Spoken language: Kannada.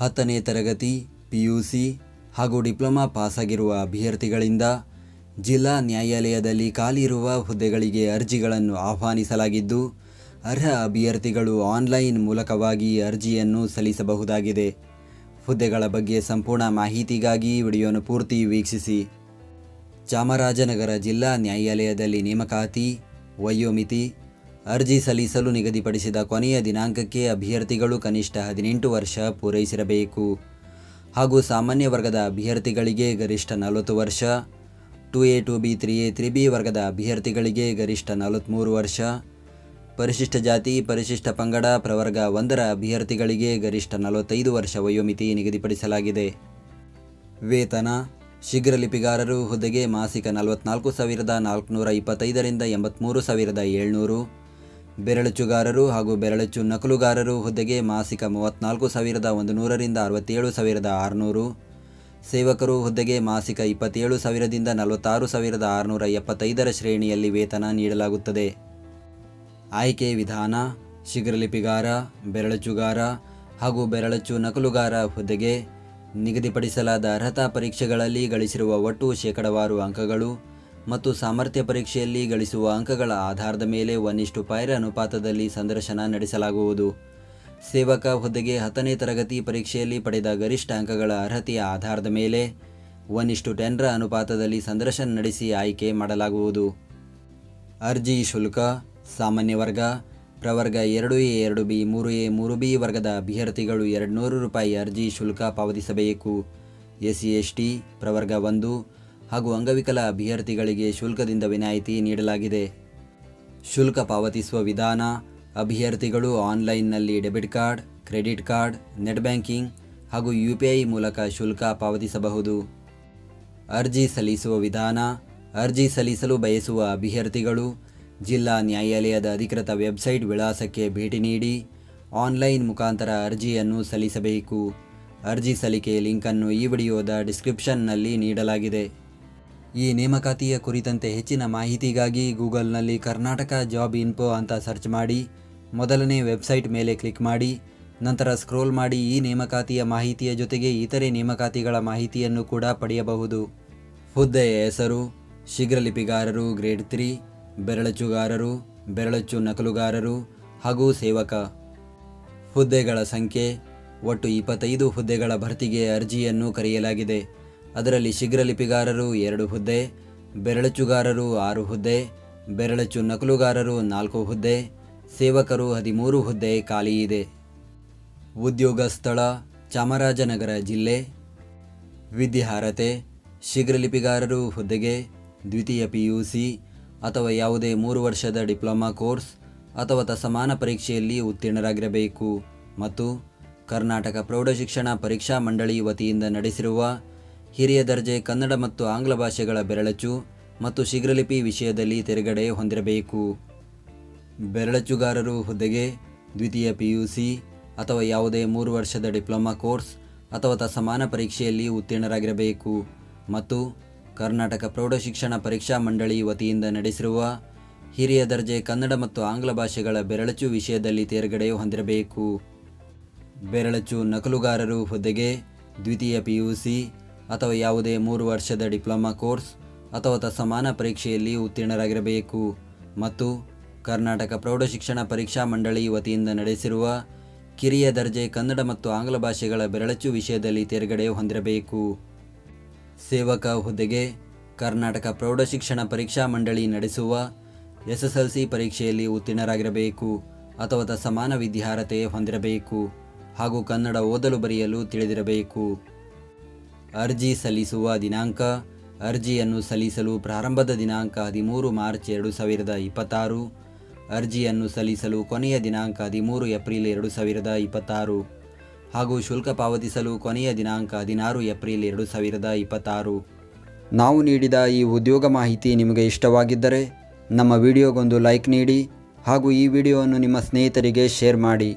10ನೇ ತರಗತಿ PUC ಹಾಗೂ ಡಿಪ್ಲೊಮಾ ಪಾಸಾಗಿರುವ ಅಭ್ಯರ್ಥಿಗಳಿಂದ ಜಿಲ್ಲಾ ನ್ಯಾಯಾಲಯದಲ್ಲಿ ಖಾಲಿ ಇರುವ ಹುದ್ದೆಗಳಿಗೆ ಅರ್ಜಿಗಳನ್ನು ಆಹ್ವಾನಿಸಲಾಗಿದ್ದು, ಅರ್ಹ ಅಭ್ಯರ್ಥಿಗಳು ಆನ್ಲೈನ್ ಮೂಲಕವಾಗಿ ಅರ್ಜಿಯನ್ನು ಸಲ್ಲಿಸಬಹುದಾಗಿದೆ. ಹುದ್ದೆಗಳ ಬಗ್ಗೆ ಸಂಪೂರ್ಣ ಮಾಹಿತಿಗಾಗಿ ವಿಡಿಯೋನ ಪೂರ್ತಿ ವೀಕ್ಷಿಸಿ. ಚಾಮರಾಜನಗರ ಜಿಲ್ಲಾ ನ್ಯಾಯಾಲಯದಲ್ಲಿ ನೇಮಕಾತಿ, ವಯೋಮಿತಿ. ಅರ್ಜಿ ಸಲ್ಲಿಸಲು ನಿಗದಿಪಡಿಸಿದ ಕೊನೆಯ ದಿನಾಂಕಕ್ಕೆ ಅಭ್ಯರ್ಥಿಗಳು ಕನಿಷ್ಠ 18 ವರ್ಷ ಪೂರೈಸಿರಬೇಕು ಹಾಗೂ ಸಾಮಾನ್ಯ ವರ್ಗದ ಅಭ್ಯರ್ಥಿಗಳಿಗೆ ಗರಿಷ್ಠ 40 ವರ್ಷ, 2A 2B 3A 3B ವರ್ಗದ ಅಭ್ಯರ್ಥಿಗಳಿಗೆ ಗರಿಷ್ಠ 43 ವರ್ಷ, ಪರಿಶಿಷ್ಟ ಜಾತಿ ಪರಿಶಿಷ್ಟ ಪಂಗಡ ಪ್ರವರ್ಗ 1ರ ಅಭ್ಯರ್ಥಿಗಳಿಗೆ ಗರಿಷ್ಠ 45 ವರ್ಷ ವಯೋಮಿತಿ ನಿಗದಿಪಡಿಸಲಾಗಿದೆ. ವೇತನ: ಶೀಘ್ರ ಲಿಪಿಗಾರರು ಹುದ್ದೆಗೆ ಮಾಸಿಕ 44,425 ರಿಂದ 83,700. ಬೆರಳಚ್ಚುಗಾರರು ಹಾಗೂ ಬೆರಳಚ್ಚು ನಕಲುಗಾರರು ಹುದ್ದೆಗೆ ಮಾಸಿಕ 34,100 ರಿಂದ 67,600. ಸೇವಕರು ಹುದ್ದೆಗೆ ಮಾಸಿಕ 27,000 ದಿಂದ 46,675 ಶ್ರೇಣಿಯಲ್ಲಿ ವೇತನ ನೀಡಲಾಗುತ್ತದೆ. ಆಯ್ಕೆ ವಿಧಾನ: ಶೀಘ್ರ ಲಿಪಿಗಾರ, ಬೆರಳಚ್ಚುಗಾರ ಹಾಗೂ ಬೆರಳಚ್ಚು ನಕಲುಗಾರ ಹುದ್ದೆಗೆ ನಿಗದಿಪಡಿಸಲಾದ ಅರ್ಹತಾ ಪರೀಕ್ಷೆಗಳಲ್ಲಿ ಗಳಿಸಿರುವ ಒಟ್ಟು ಶೇಕಡಾವಾರು ಅಂಕಗಳು ಮತ್ತು ಸಾಮರ್ಥ್ಯ ಪರೀಕ್ಷೆಯಲ್ಲಿ ಗಳಿಸುವ ಅಂಕಗಳ ಆಧಾರದ ಮೇಲೆ 1:5 ಅನುಪಾತದಲ್ಲಿ ಸಂದರ್ಶನ ನಡೆಸಲಾಗುವುದು. ಸೇವಕ ಹುದ್ದೆಗೆ 10ನೇ ತರಗತಿ ಪರೀಕ್ಷೆಯಲ್ಲಿ ಪಡೆದ ಗರಿಷ್ಠ ಅಂಕಗಳ ಅರ್ಹತೆಯ ಆಧಾರದ ಮೇಲೆ 1:10 ಅನುಪಾತದಲ್ಲಿ ಸಂದರ್ಶನ ನಡೆಸಿ ಆಯ್ಕೆ ಮಾಡಲಾಗುವುದು. ಅರ್ಜಿ ಶುಲ್ಕ: ಸಾಮಾನ್ಯ ವರ್ಗ, ಪ್ರವರ್ಗ 2A 2B 3A 3B ವರ್ಗದ ಅಭ್ಯರ್ಥಿಗಳು ₹200 ಅರ್ಜಿ ಶುಲ್ಕ ಪಾವತಿಸಬೇಕು. SC ST ಪ್ರವರ್ಗ 1 ಹಾಗೂ ಅಂಗವಿಕಲ ಅಭ್ಯರ್ಥಿಗಳಿಗೆ ಶುಲ್ಕದಿಂದ ವಿನಾಯಿತಿ ನೀಡಲಾಗಿದೆ. ಶುಲ್ಕ ಪಾವತಿಸುವ ವಿಧಾನ: ಅಭ್ಯರ್ಥಿಗಳು ಆನ್ಲೈನ್ನಲ್ಲಿ debit card, credit card, net banking ಹಾಗೂ UPI ಮೂಲಕ ಶುಲ್ಕ ಪಾವತಿಸಬಹುದು. ಅರ್ಜಿ ಸಲ್ಲಿಸುವ ವಿಧಾನ: ಅರ್ಜಿ ಸಲ್ಲಿಸಲು ಬಯಸುವ ಅಭ್ಯರ್ಥಿಗಳು ಜಿಲ್ಲಾ ನ್ಯಾಯಾಲಯದ ಅಧಿಕೃತ ವೆಬ್ಸೈಟ್ ವಿಳಾಸಕ್ಕೆ ಭೇಟಿ ನೀಡಿ ಆನ್ಲೈನ್ ಮುಖಾಂತರ ಅರ್ಜಿಯನ್ನು ಸಲ್ಲಿಸಬೇಕು. ಅರ್ಜಿ ಸಲ್ಲಿಕೆ ಲಿಂಕನ್ನು ಈ ವಿಡಿಯೋದ ಡಿಸ್ಕ್ರಿಪ್ಷನ್ನಲ್ಲಿ ನೀಡಲಾಗಿದೆ. ಈ ನೇಮಕಾತಿಯ ಕುರಿತಂತೆ ಹೆಚ್ಚಿನ ಮಾಹಿತಿಗಾಗಿ ಗೂಗಲ್ನಲ್ಲಿ ಕರ್ನಾಟಕ ಜಾಬ್ ಇನ್ಫೋ ಅಂತ ಸರ್ಚ್ ಮಾಡಿ ಮೊದಲನೇ ವೆಬ್ಸೈಟ್ ಮೇಲೆ ಕ್ಲಿಕ್ ಮಾಡಿ ನಂತರ ಸ್ಕ್ರೋಲ್ ಮಾಡಿ ಈ ನೇಮಕಾತಿಯ ಮಾಹಿತಿಯ ಜೊತೆಗೆ ಇತರೆ ನೇಮಕಾತಿಗಳ ಮಾಹಿತಿಯನ್ನು ಕೂಡ ಪಡೆಯಬಹುದು. ಹುದ್ದೆಯ ಹೆಸರು: ಶೀಘ್ರ ಲಿಪಿಗಾರರು ಗ್ರೇಡ್ 3, ಬೆರಳಚ್ಚುಗಾರರು, ಬೆರಳಚ್ಚು ನಕಲುಗಾರರು ಹಾಗೂ ಸೇವಕ. ಹುದ್ದೆಗಳ ಸಂಖ್ಯೆ: ಒಟ್ಟು 25 ಹುದ್ದೆಗಳ ಭರ್ತಿಗೆ ಅರ್ಜಿಯನ್ನು ಕರೆಯಲಾಗಿದೆ. ಅದರಲ್ಲಿ ಶೀಘ್ರ ಲಿಪಿಗಾರರು 2 ಹುದ್ದೆ, ಬೆರಳಚ್ಚುಗಾರರು 6 ಹುದ್ದೆ, ಬೆರಳಚ್ಚು ನಕಲುಗಾರರು 4 ಹುದ್ದೆ, ಸೇವಕರು 13 ಹುದ್ದೆ ಖಾಲಿ ಇದೆ. ಉದ್ಯೋಗ ಸ್ಥಳ: ಚಾಮರಾಜನಗರ ಜಿಲ್ಲೆ. ವಿದ್ಯಾರ್ಹತೆ: ಶೀಘ್ರ ಲಿಪಿಗಾರರು ಹುದ್ದೆಗೆ ದ್ವಿತೀಯ PUC ಅಥವಾ ಯಾವುದೇ 3 ವರ್ಷದ ಡಿಪ್ಲೊಮಾ ಕೋರ್ಸ್ ಅಥವಾ ತತ್ಸಮಾನ ಪರೀಕ್ಷೆಯಲ್ಲಿ ಉತ್ತೀರ್ಣರಾಗಿರಬೇಕು ಮತ್ತು ಕರ್ನಾಟಕ ಪ್ರೌಢಶಿಕ್ಷಣ ಪರೀಕ್ಷಾ ಮಂಡಳಿ ವತಿಯಿಂದ ನಡೆಸಿರುವ ಹಿರಿಯ ದರ್ಜೆ ಕನ್ನಡ ಮತ್ತು ಆಂಗ್ಲ ಭಾಷೆಗಳ ಬೆರಳಚ್ಚು ಮತ್ತು ಶೀಘ್ರಲಿಪಿ ವಿಷಯದಲ್ಲಿ ತೇರ್ಗಡೆ ಹೊಂದಿರಬೇಕು. ಬೆರಳಚ್ಚುಗಾರರು ಹುದ್ದೆಗೆ ದ್ವಿತೀಯ PUC ಅಥವಾ ಯಾವುದೇ 3 ವರ್ಷದ ಡಿಪ್ಲೊಮಾ ಕೋರ್ಸ್ ಅಥವಾ ತತ್ಸಮಾನ ಪರೀಕ್ಷೆಯಲ್ಲಿ ಉತ್ತೀರ್ಣರಾಗಿರಬೇಕು ಮತ್ತು ಕರ್ನಾಟಕ ಪ್ರೌಢಶಿಕ್ಷಣ ಪರೀಕ್ಷಾ ಮಂಡಳಿ ವತಿಯಿಂದ ನಡೆಸಿರುವ ಹಿರಿಯ ದರ್ಜೆ ಕನ್ನಡ ಮತ್ತು ಆಂಗ್ಲ ಭಾಷೆಗಳ ಬೆರಳಚ್ಚು ವಿಷಯದಲ್ಲಿ ತೇರ್ಗಡೆ ಹೊಂದಿರಬೇಕು. ಬೆರಳಚ್ಚು ನಕಲುಗಾರರು ಹುದ್ದೆಗೆ ದ್ವಿತೀಯ PUC ಅಥವಾ ಯಾವುದೇ 3 ವರ್ಷದ ಡಿಪ್ಲೊಮಾ ಕೋರ್ಸ್ ಅಥವಾ ತತ್ಸಮಾನ ಪರೀಕ್ಷೆಯಲ್ಲಿ ಉತ್ತೀರ್ಣರಾಗಿರಬೇಕು ಮತ್ತು ಕರ್ನಾಟಕ ಪ್ರೌಢಶಿಕ್ಷಣ ಪರೀಕ್ಷಾ ಮಂಡಳಿ ವತಿಯಿಂದ ನಡೆಸಿರುವ ಕಿರಿಯ ದರ್ಜೆ ಕನ್ನಡ ಮತ್ತು ಆಂಗ್ಲ ಭಾಷೆಗಳ ಬೆರಳಚ್ಚು ವಿಷಯದಲ್ಲಿ ತೇರ್ಗಡೆ ಹೊಂದಿರಬೇಕು. ಸೇವಕ ಹುದ್ದೆಗೆ ಕರ್ನಾಟಕ ಪ್ರೌಢಶಿಕ್ಷಣ ಪರೀಕ್ಷಾ ಮಂಡಳಿ ನಡೆಸುವ SSLC ಪರೀಕ್ಷೆಯಲ್ಲಿ ಉತ್ತೀರ್ಣರಾಗಿರಬೇಕು ಅಥವಾ ತತ್ಸಮಾನ ವಿದ್ಯಾರ್ಹತೆ ಹೊಂದಿರಬೇಕು ಹಾಗೂ ಕನ್ನಡ ಓದಲು ಬರೆಯಲು ತಿಳಿದಿರಬೇಕು. ಅರ್ಜಿ ಸಲ್ಲಿಸುವ ದಿನಾಂಕ: ಅರ್ಜಿಯನ್ನು ಸಲ್ಲಿಸಲು ಪ್ರಾರಂಭದ ದಿನಾಂಕ 13 ಮಾರ್ಚ್ 2026. ಅರ್ಜಿಯನ್ನು ಸಲ್ಲಿಸಲು ಕೊನೆಯ ದಿನಾಂಕ 13 ಏಪ್ರಿಲ್ 2026 ಹಾಗೂ ಶುಲ್ಕ ಪಾವತಿಸಲು ಕೊನೆಯ ದಿನಾಂಕ 16 ಏಪ್ರಿಲ್ 2026. ನಾವು ನೀಡಿದ ಈ ಉದ್ಯೋಗ ಮಾಹಿತಿ ನಿಮಗೆ ಇಷ್ಟವಾಗಿದ್ದರೆ ನಮ್ಮ ವಿಡಿಯೋಗೊಂದು ಲೈಕ್ ನೀಡಿ ಹಾಗೂ ಈ ವಿಡಿಯೋವನ್ನು ನಿಮ್ಮ ಸ್ನೇಹಿತರಿಗೆ ಶೇರ್ ಮಾಡಿ.